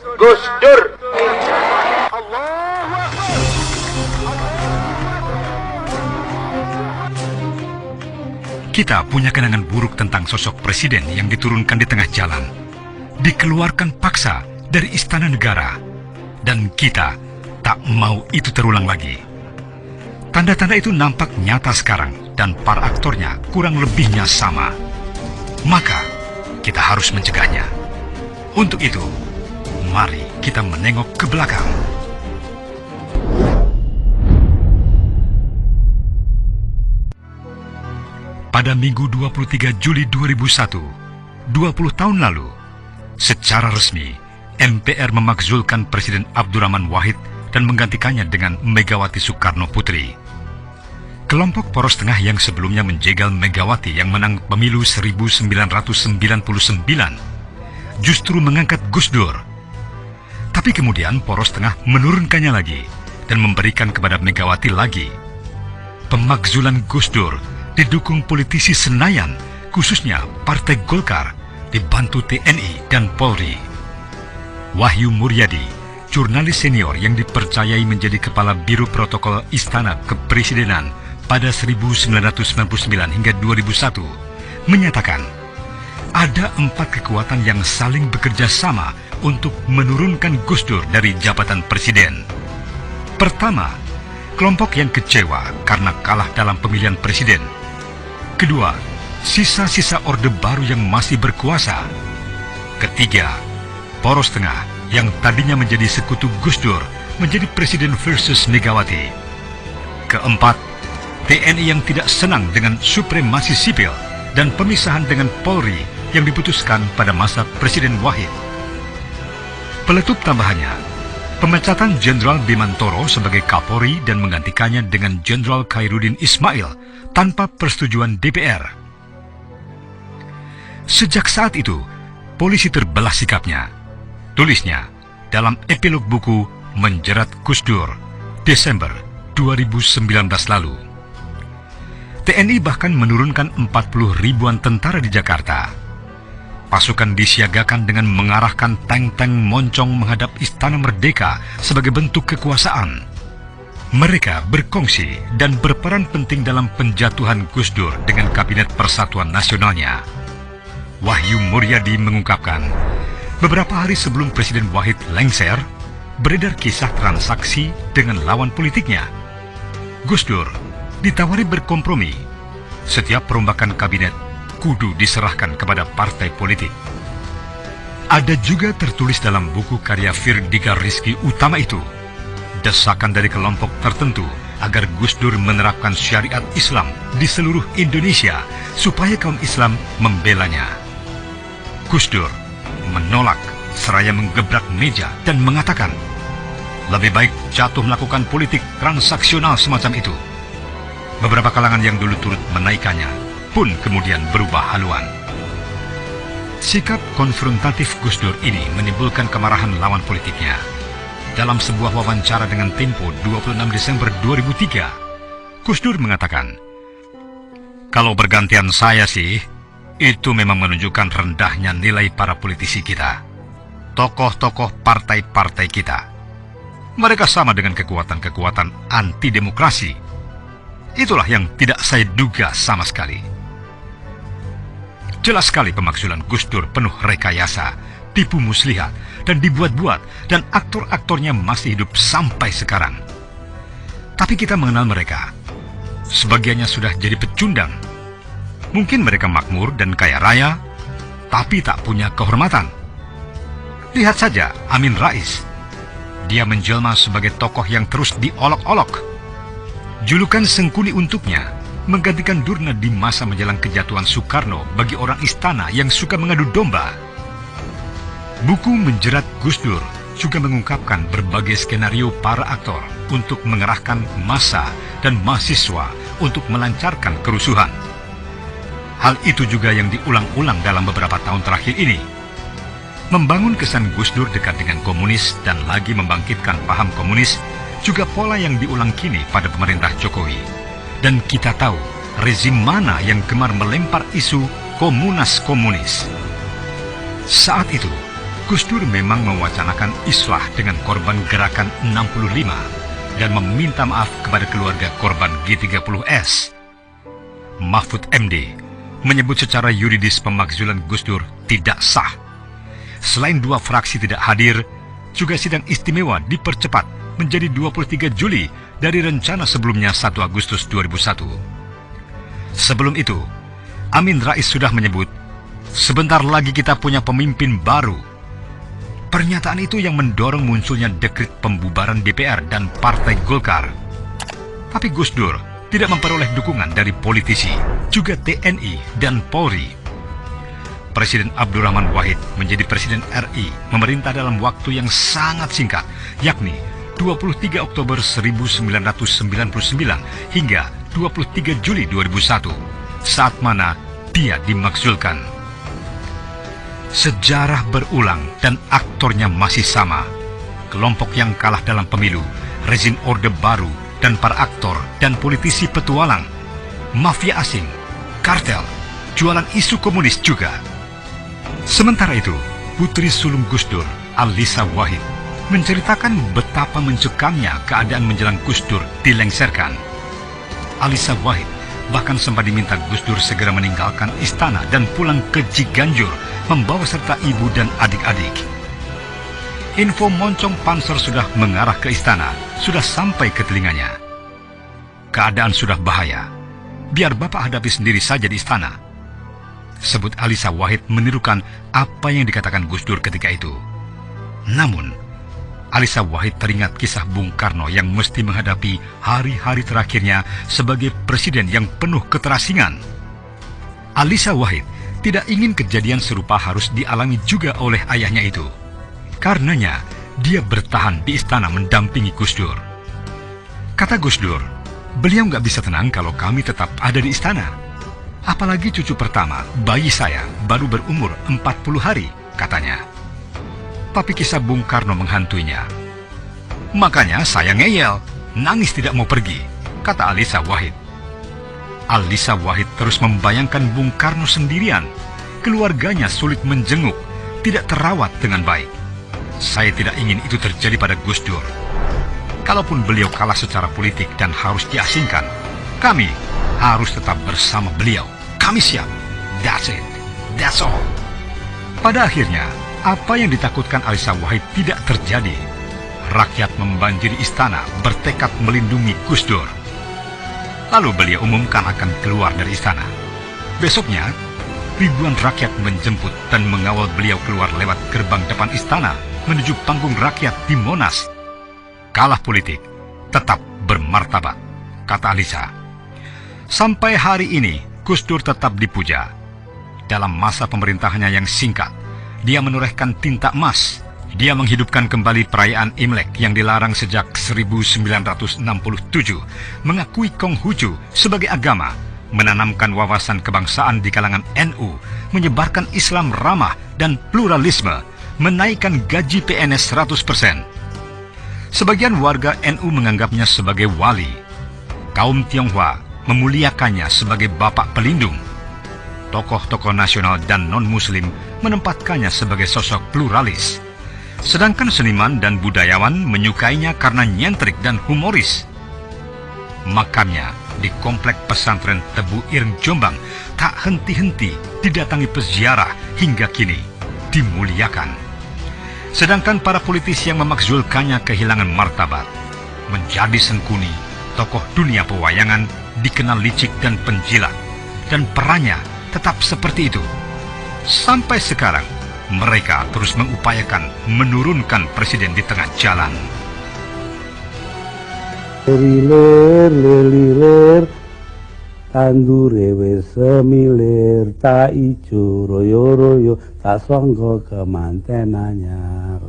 Gus Dur. Kita punya kenangan buruk tentang sosok presiden yang diturunkan di tengah jalan, dikeluarkan paksa dari istana negara, dan kita tak mau itu terulang lagi. Tanda-tanda itu nampak nyata sekarang, dan para aktornya kurang lebihnya sama. Maka, kita harus mencegahnya. Untuk itu, mari kita menengok ke belakang. Pada Minggu 23 Juli 2001, 20 tahun lalu, secara resmi, MPR memakzulkan Presiden Abdurrahman Wahid dan menggantikannya dengan Megawati Soekarno Putri. Kelompok poros tengah yang sebelumnya menjegal Megawati yang menang pemilu 1999 justru mengangkat Gus Dur. Tapi kemudian poros tengah menurunkannya lagi dan memberikan kepada Megawati lagi. Pemakzulan Gus Dur didukung politisi Senayan, khususnya Partai Golkar, dibantu TNI dan Polri. Wahyu Muryadi, jurnalis senior yang dipercayai menjadi kepala Biro Protokol Istana Kepresidenan pada 1999 hingga 2001, menyatakan ada 4 kekuatan yang saling bekerja sama untuk menurunkan Gus Dur dari jabatan presiden. Pertama, kelompok yang kecewa karena kalah dalam pemilihan presiden. Kedua, sisa-sisa Orde Baru yang masih berkuasa. Ketiga, poros tengah yang tadinya menjadi sekutu Gus Dur menjadi presiden versus Megawati. Keempat, TNI yang tidak senang dengan supremasi sipil dan pemisahan dengan Polri yang diputuskan pada masa Presiden Wahid. Peletup tambahannya, pemecatan Jenderal Bimantoro sebagai Kapolri dan menggantikannya dengan Jenderal Khairuddin Ismail tanpa persetujuan DPR. Sejak saat itu, polisi terbelah sikapnya. Tulisnya dalam epilog buku Menjerat Gus Dur, Desember 2019 lalu. TNI bahkan menurunkan 40 ribuan tentara di Jakarta. Pasukan disiagakan dengan mengarahkan tank-tank moncong menghadap Istana Merdeka sebagai bentuk kekuasaan. Mereka berkongsi dan berperan penting dalam penjatuhan Gus Dur dengan Kabinet Persatuan Nasionalnya. Wahyu Muryadi mengungkapkan, beberapa hari sebelum Presiden Wahid lengser, beredar kisah transaksi dengan lawan politiknya. Gus Dur ditawari berkompromi. Setiap perombakan kabinet kudu diserahkan kepada partai politik. Ada juga tertulis dalam buku karya Firdiga Rizky Utama itu, desakan dari kelompok tertentu agar Gus Dur menerapkan syariat Islam di seluruh Indonesia supaya kaum Islam membelanya. Gus Dur menolak seraya menggebrak meja dan mengatakan, lebih baik jatuh melakukan politik transaksional semacam itu. Beberapa kalangan yang dulu turut menaikkannya pun kemudian berubah haluan. Sikap konfrontatif Gus Dur ini menimbulkan kemarahan lawan politiknya. Dalam sebuah wawancara dengan Tempo 26 Desember 2003, Gus Dur mengatakan, kalau bergantian saya sih, itu memang menunjukkan rendahnya nilai para politisi kita, tokoh-tokoh partai-partai kita. Mereka sama dengan kekuatan-kekuatan anti-demokrasi. Itulah yang tidak saya duga sama sekali. Jelas sekali pemakzulan Gus Dur penuh rekayasa, tipu muslihat, dan dibuat-buat, dan aktor-aktornya masih hidup sampai sekarang. Tapi kita mengenal mereka. Sebagiannya sudah jadi pecundang. Mungkin mereka makmur dan kaya raya, tapi tak punya kehormatan. Lihat saja Amin Rais. Dia menjelma sebagai tokoh yang terus diolok-olok. Julukan Sengkuni untuknya menggantikan Durna di masa menjelang kejatuhan Soekarno bagi orang istana yang suka mengadu domba. Buku Menjerat Gus Dur juga mengungkapkan berbagai skenario para aktor untuk mengerahkan massa dan mahasiswa untuk melancarkan kerusuhan. Hal itu juga yang diulang-ulang dalam beberapa tahun terakhir ini. Membangun kesan Gus Dur dekat dengan komunis dan lagi membangkitkan paham komunis juga pola yang diulang kini pada pemerintah Jokowi. Dan kita tahu rezim mana yang gemar melempar isu komunas-komunis. Saat itu, Gus Dur memang mewacanakan islah dengan korban gerakan 65 dan meminta maaf kepada keluarga korban G30S. Mahfud MD menyebut secara yuridis pemakzulan Gus Dur tidak sah. Selain 2 fraksi tidak hadir, juga sidang istimewa dipercepat menjadi 23 Juli dari rencana sebelumnya 1 Agustus 2001. Sebelum itu, Amin Rais sudah menyebut, sebentar lagi kita punya pemimpin baru. Pernyataan itu yang mendorong munculnya dekret pembubaran DPR dan Partai Golkar. Tapi Gus Dur tidak memperoleh dukungan dari politisi, juga TNI dan Polri. Presiden Abdurrahman Wahid menjadi Presiden RI memerintah dalam waktu yang sangat singkat, yakni 23 Oktober 1999 hingga 23 Juli 2001, saat mana dia dimakzulkan. Sejarah berulang dan aktornya masih sama. Kelompok yang kalah dalam pemilu, rezim Orde Baru, dan para aktor dan politisi petualang, mafia asing, kartel, jualan isu komunis juga. Sementara itu, putri sulung Gus Dur, Alisa Wahid, menceritakan betapa mencekamnya keadaan menjelang Gus Dur dilengsarkan. Alisa Wahid bahkan sempat diminta Gus Dur segera meninggalkan istana dan pulang ke Ciganjur, membawa serta ibu dan adik-adik. Info moncong panser sudah mengarah ke istana, sudah sampai ke telinganya. Keadaan sudah bahaya. Biar bapak hadapi sendiri saja di istana. Sebut Alisa Wahid menirukan apa yang dikatakan Gus Dur ketika itu. Namun, Alisa Wahid teringat kisah Bung Karno yang mesti menghadapi hari-hari terakhirnya sebagai presiden yang penuh keterasingan. Alisa Wahid tidak ingin kejadian serupa harus dialami juga oleh ayahnya itu. Karenanya, dia bertahan di istana mendampingi Gus Dur. Kata Gus Dur, beliau nggak bisa tenang kalau kami tetap ada di istana. Apalagi cucu pertama, bayi saya, baru berumur 40 hari, katanya. Tapi kisah Bung Karno menghantuinya. Makanya saya ngeyel, nangis tidak mau pergi, kata Alisa Wahid. Alisa Wahid terus membayangkan Bung Karno sendirian. Keluarganya sulit menjenguk, tidak terawat dengan baik. Saya tidak ingin itu terjadi pada Gus Dur. Kalaupun beliau kalah secara politik dan harus diasingkan, kami harus tetap bersama beliau. Kami siap. That's it. That's all. Pada akhirnya, apa yang ditakutkan Alisa Wahid tidak terjadi. Rakyat membanjiri istana bertekad melindungi Gus Dur. Lalu beliau umumkan akan keluar dari istana. Besoknya, ribuan rakyat menjemput dan mengawal beliau keluar lewat gerbang depan istana menuju panggung rakyat di Monas. Kalah politik, tetap bermartabat, kata Alisa. Sampai hari ini, Gus Dur tetap dipuja. Dalam masa pemerintahannya yang singkat, dia menorehkan tinta emas. Dia menghidupkan kembali perayaan Imlek yang dilarang sejak 1967, mengakui Konghucu sebagai agama, menanamkan wawasan kebangsaan di kalangan NU, menyebarkan Islam ramah dan pluralisme, menaikkan gaji PNS 100%. Sebagian warga NU menganggapnya sebagai wali. Kaum Tionghoa memuliakannya sebagai bapak pelindung. Tokoh-tokoh nasional dan non-muslim menempatkannya sebagai sosok pluralis. Sedangkan seniman dan budayawan menyukainya karena nyentrik dan humoris. Makamnya di komplek pesantren Tebu Ireng Jombang tak henti-henti didatangi peziarah hingga kini dimuliakan. Sedangkan para politisi yang memakzulkannya kehilangan martabat. Menjadi sengkuni, tokoh dunia pewayangan dikenal licik dan penjilat, dan perannya tetap seperti itu. Sampai sekarang, mereka terus mengupayakan menurunkan presiden di tengah jalan. Lilir, tandure wis semilir, tak ijo royo-royo, tak sangka kemanten anyar.